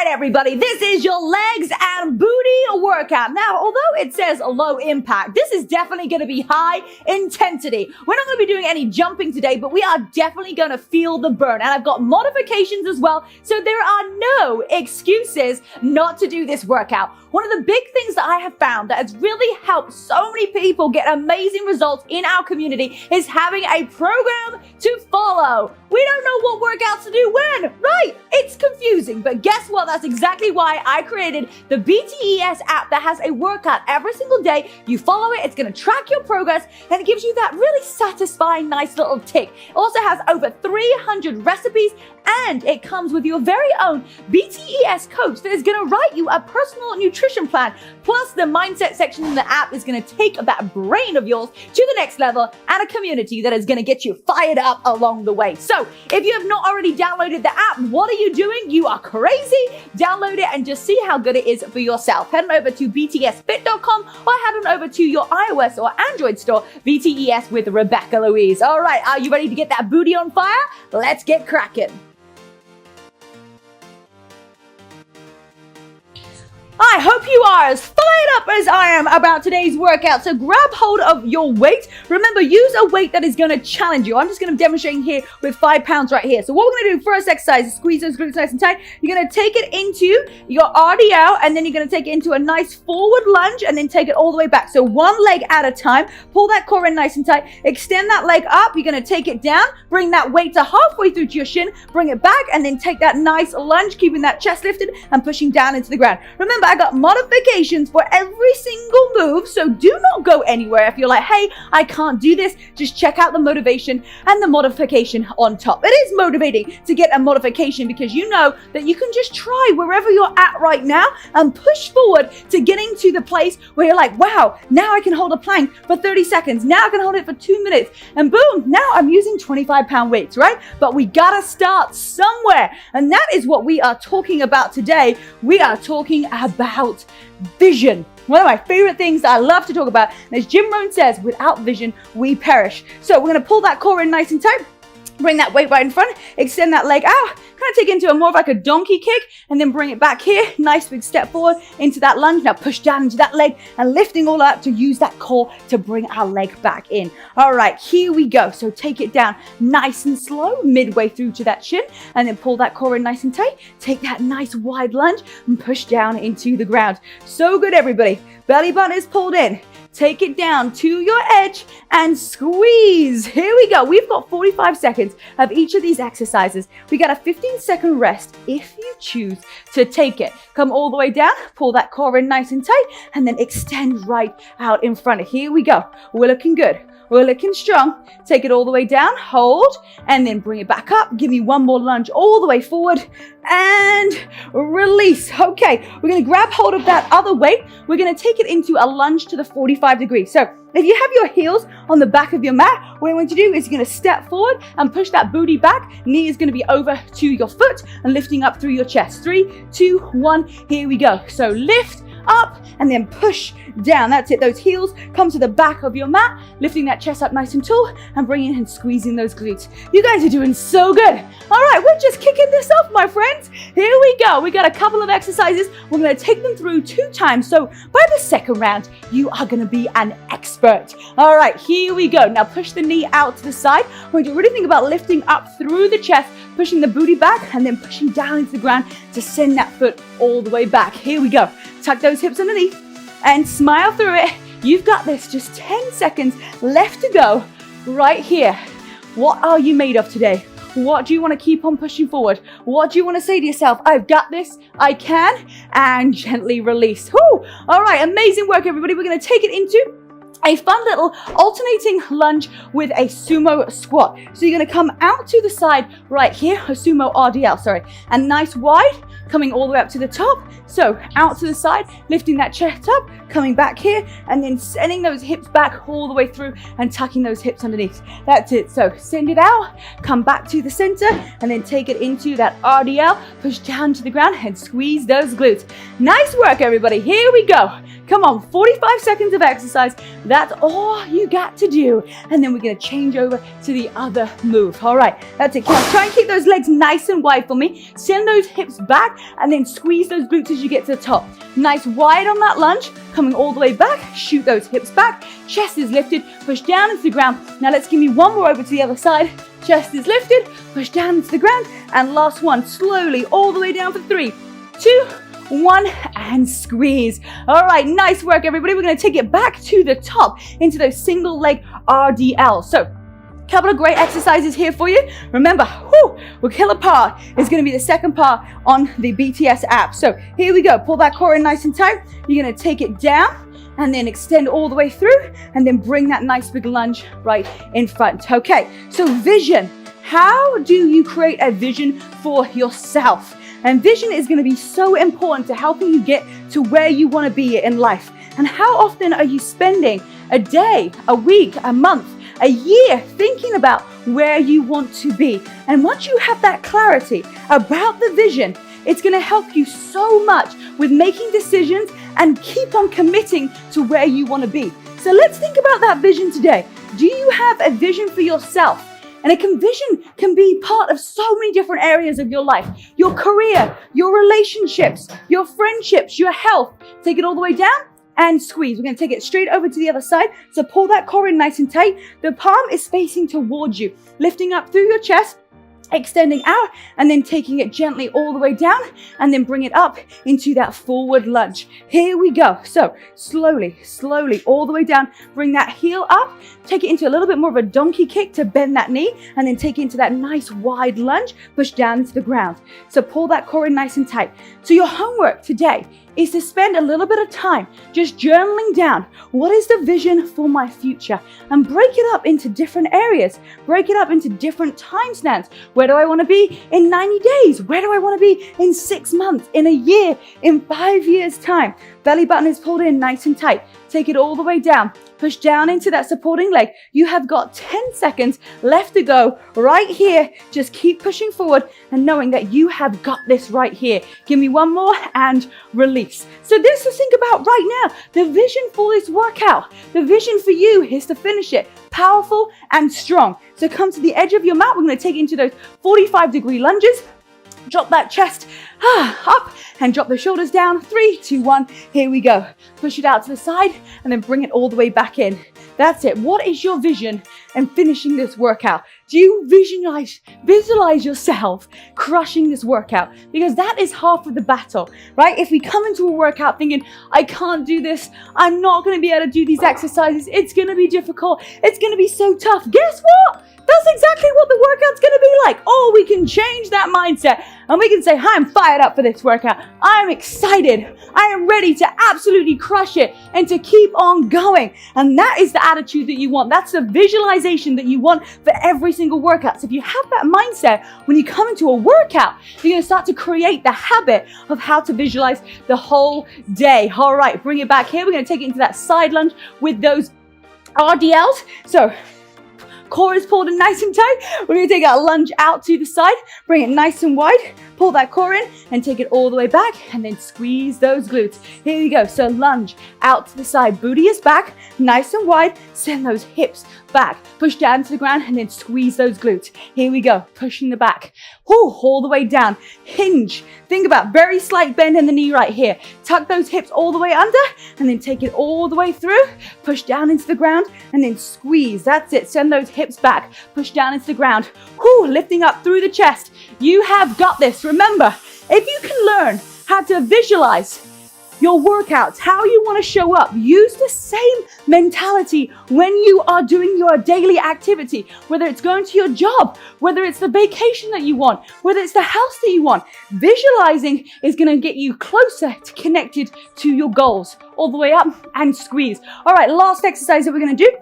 everybody, this is your legs and booty workout. Now, although it says low impact, this is definitely going to be high intensity. We're not going to be doing any jumping today, but we are definitely going to feel the burn. And I've got modifications as well, so there are no excuses not to do this workout. One of the big things that I have found that has really helped so many people get amazing results in our community is having a program to follow. We don't know what workouts to do when, right? It's confusing, but guess what? That's exactly why I created the BTES app that has a workout every single day. You follow it, it's going to track your progress, and it gives you that really satisfying, nice little tick. It also has over 300 recipes, and it comes with your very own BTES coach that is going to write you a personal nutrition plan. Plus, the mindset section in the app is going to take that brain of yours to the next level, and a community that is going to get you fired up along the way. So, if you have not already downloaded the app, what are you doing? You are crazy. Download it and just see how good it is for yourself. Head on over to btsfit.com or head on over to your iOS or Android store, BTES with Rebecca-Louise. All right, are you ready to get that booty on fire? Let's get cracking. I hope you are as fired up as I am about today's workout. So grab hold of your weight. Remember, use a weight that is going to challenge you. I'm just going to demonstrate here with 5 pounds right here. So what we're going to do first exercise is squeeze those glutes nice and tight. You're going to take it into your RDL, and then you're going to take it into a nice forward lunge, and then take it all the way back. So one leg at a time. Pull that core in nice and tight. Extend that leg up. You're going to take it down. Bring that weight to halfway through to your shin. Bring it back, and then take that nice lunge, keeping that chest lifted and pushing down into the ground. Remember, I got modifications for every single move, so do not go anywhere. If you're like, hey, I can't do this, just check out the motivation and the modification on top. It is motivating to get a modification because you know that you can just try wherever you're at right now and push forward to getting to the place where you're like, wow, now I can hold a plank for 30 seconds. Now I can hold it for 2 minutes. And boom, now I'm using 25-pound weights, right? But we gotta start somewhere. And that is what we are talking about today. We are talking about vision. One of my favorite things that I love to talk about, and as Jim Rohn says, without vision, we perish. So we're going to pull that core in nice and tight, bring that weight right in front, extend that leg out, kind of take it into a more of like a donkey kick, and then bring it back here. Nice big step forward into that lunge. Now push down into that leg and lifting all up to use that core to bring our leg back in. All right, here we go. So take it down nice and slow, midway through to that shin, and then pull that core in nice and tight. Take that nice wide lunge and push down into the ground. So good, everybody. Belly button is pulled in. Take it down to your edge and squeeze. Here we go. We've got 45 seconds of each of these exercises. We got a 15-second rest if you choose to take it. Come all the way down, pull that core in nice and tight, and then extend right out in front. Here we go. We're looking good. We're looking strong. Take it all the way down, hold, and then bring it back up. Give me one more lunge all the way forward and release. Okay, we're going to grab hold of that other weight. We're going to take it into a lunge to the 45 degrees. So if you have your heels on the back of your mat, what you want to do is you're going to step forward and push that booty back. Knee is going to be over to your foot and lifting up through your chest. 3, 2, 1, here we go. So lift up and then push down. That's it. Those heels come to the back of your mat, lifting that chest up nice and tall and bringing and squeezing those glutes. You guys are doing so good. All right, we're just kicking this off, my friends. Here we go. We got a couple of exercises. We're going to take them through 2 times. So by the second round, you are going to be an expert. All right, here we go. Now push the knee out to the side. We're going to really think about lifting up through the chest, pushing the booty back, and then pushing down into the ground to send that foot all the way back. Here we go. Tuck those hips underneath and smile through it. You've got this. Just 10 seconds left to go right here. What are you made of today? What do you want to keep on pushing forward? What do you want to say to yourself? I've got this. I can. And gently release. Whew. All right. Amazing work, everybody. We're going to take it into a fun little alternating lunge with a sumo squat. So you're going to come out to the side right here, a sumo RDL, sorry, and nice wide, coming all the way up to the top. So out to the side, lifting that chest up, coming back here, and then sending those hips back all the way through and tucking those hips underneath. That's it. So send it out, come back to the center, and then take it into that RDL, push down to the ground and squeeze those glutes. Nice work, everybody. Here we go. Come on, 45 seconds of exercise. That's all you got to do. And then we're going to change over to the other move. All right, that's it. Try and keep those legs nice and wide for me. Send those hips back and then squeeze those glutes as you get to the top. Nice wide on that lunge, coming all the way back, shoot those hips back, chest is lifted, push down into the ground. Now let's give me one more over to the other side. Chest is lifted, push down into the ground, and last one, slowly all the way down for 3, 2, 1, and squeeze. All right, nice work, everybody. We're gonna take it back to the top into those single leg RDL. So, couple of great exercises here for you. Remember, we'll kill a part is going to be the second part on the BTS app. So here we go. Pull that core in nice and tight. You're going to take it down and then extend all the way through and then bring that nice big lunge right in front. Okay, so vision. How do you create a vision for yourself? And vision is going to be so important to helping you get to where you want to be in life. And how often are you spending a day, a week, a month, a year thinking about where you want to be? And once you have that clarity about the vision, it's going to help you so much with making decisions and keep on committing to where you want to be. So let's think about that vision today. Do you have a vision for yourself? And vision can be part of so many different areas of your life. Your career, your relationships, your friendships, your health. Take it all the way down and squeeze. We're going to take it straight over to the other side. So pull that core in nice and tight. The palm is facing towards you, lifting up through your chest, extending out, and then taking it gently all the way down, and then bring it up into that forward lunge. Here we go. So slowly, slowly, all the way down. Bring that heel up. Take it into a little bit more of a donkey kick to bend that knee, and then take it into that nice wide lunge. Push down into the ground. So pull that core in nice and tight. So your homework today is to spend a little bit of time just journaling down what is the vision for my future, and break it up into different areas, break it up into different time spans. Where do I want to be in 90 days? Where do I want to be in 6 months, in a year, in 5 years time? Belly button is pulled in nice and tight. Take it all the way down. Push down into that supporting leg. You have got 10 seconds left to go right here. Just keep pushing forward and knowing that you have got this right here. Give me one more and release. So this to think about right now, the vision for this workout. The vision for you is to finish it powerful and strong. So come to the edge of your mat. We're going to take it into those 45-degree lunges. Drop that chest up and drop the shoulders down. 3, 2, 1. Here we go. Push it out to the side and then bring it all the way back in. That's it. What is your vision in finishing this workout? Do you visualize yourself crushing this workout? Because that is half of the battle, right? If we come into a workout thinking, I can't do this, I'm not going to be able to do these exercises, it's going to be difficult, it's going to be so tough. Guess what? That's exactly what the workout's going to be like. Oh, we can change that mindset and we can say, hi, I'm fired up for this workout. I'm excited. I am ready to absolutely crush it and to keep on going. And that is the attitude that you want. That's the visualization that you want for every single workout. So if you have that mindset, when you come into a workout, you're going to start to create the habit of how to visualize the whole day. All right, bring it back here. We're going to take it into that side lunge with those RDLs. So core is pulled in nice and tight. We're going to take our lunge out to the side, bring it nice and wide, pull that core in and take it all the way back and then squeeze those glutes. Here we go. So lunge out to the side, booty is back, nice and wide, send those hips back, push down to the ground and then squeeze those glutes. Here we go, pushing the back, all the way down, hinge. Think about very slight bend in the knee right here. Tuck those hips all the way under and then take it all the way through, push down into the ground and then squeeze. That's it. Send those hips back, push down into the ground, lifting up through the chest. You have got this. Remember, if you can learn how to visualize your workouts, how you want to show up, use the same mentality when you are doing your daily activity, whether it's going to your job, whether it's the vacation that you want, whether it's the house that you want. Visualizing is going to get you closer to connected to your goals. All the way up and squeeze. All right, last exercise that we're going to do.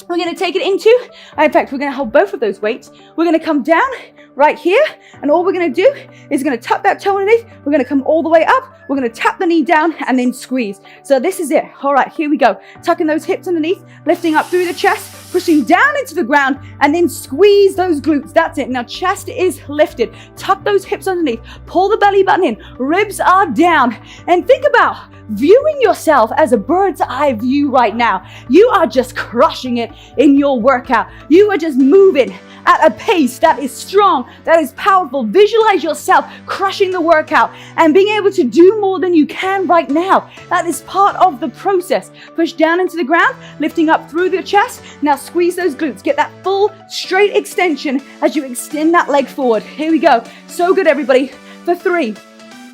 We're going to take it into, in fact, we're going to hold both of those weights. We're going to come down right here, and all we're going to do is going to tuck that toe underneath. We're going to come all the way up. We're going to tap the knee down and then squeeze. So this is it. All right, here we go. Tucking those hips underneath, lifting up through the chest, pushing down into the ground, and then squeeze those glutes. That's it. Now chest is lifted. Tuck those hips underneath. Pull the belly button in. Ribs are down. And think about viewing yourself as a bird's eye view right now. You are just crushing it in your workout. You are just moving at a pace that is strong, that is powerful. Visualize yourself crushing the workout and being able to do more than you can right now. That is part of the process. Push down into the ground, lifting up through the chest. Now squeeze those glutes. Get that full straight extension as you extend that leg forward. Here we go. So good, everybody. For 3,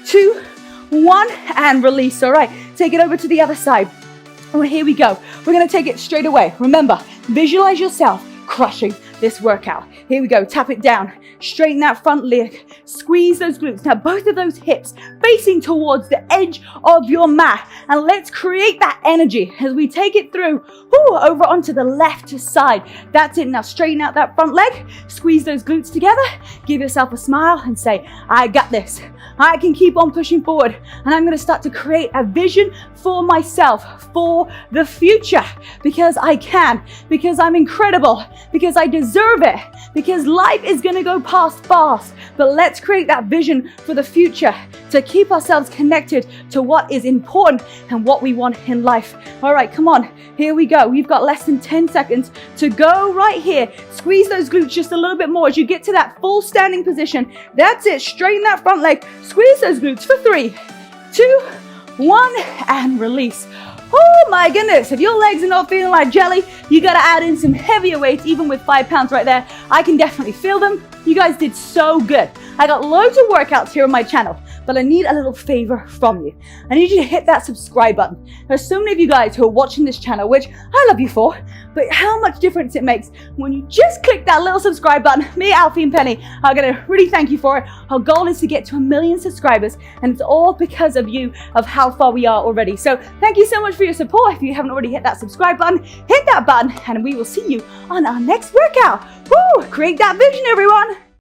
2, 1, and release. All right, take it over to the other side. Oh, here we go. We're going to take it straight away. Remember, visualize yourself crushing this workout. Here we go. Tap it down. Straighten that front leg. Squeeze those glutes. Now both of those hips facing towards the edge of your mat. And let's create that energy as we take it through over onto the left side. That's it. Now straighten out that front leg. Squeeze those glutes together. Give yourself a smile and say, I got this. I can keep on pushing forward. And I'm going to start to create a vision for myself, for the future, because I can, because I'm incredible, because I deserve it, because life is going to go past fast. But let's create that vision for the future to keep ourselves connected to what is important and what we want in life. All right, come on. Here we go. We've got less than 10 seconds to go right here. Squeeze those glutes just a little bit more as you get to that full standing position. That's it. Straighten that front leg. Squeeze those glutes for 3, 2, 1, and release. Oh my goodness, if your legs are not feeling like jelly, you gotta add in some heavier weights, even with 5 pounds right there. I can definitely feel them. You guys did so good. I got loads of workouts here on my channel, but I need a little favor from you. I need you to hit that subscribe button. There's so many of you guys who are watching this channel, which I love you for, but how much difference it makes when you just click that little subscribe button. Me, Alfie, and Penny are gonna really thank you for it. Our goal is to get to 1 million subscribers, and it's all because of you, of how far we are already. So thank you so much for your support. If you haven't already hit that subscribe button, hit that button, and we will see you on our next workout. Woo! Create that vision, everyone.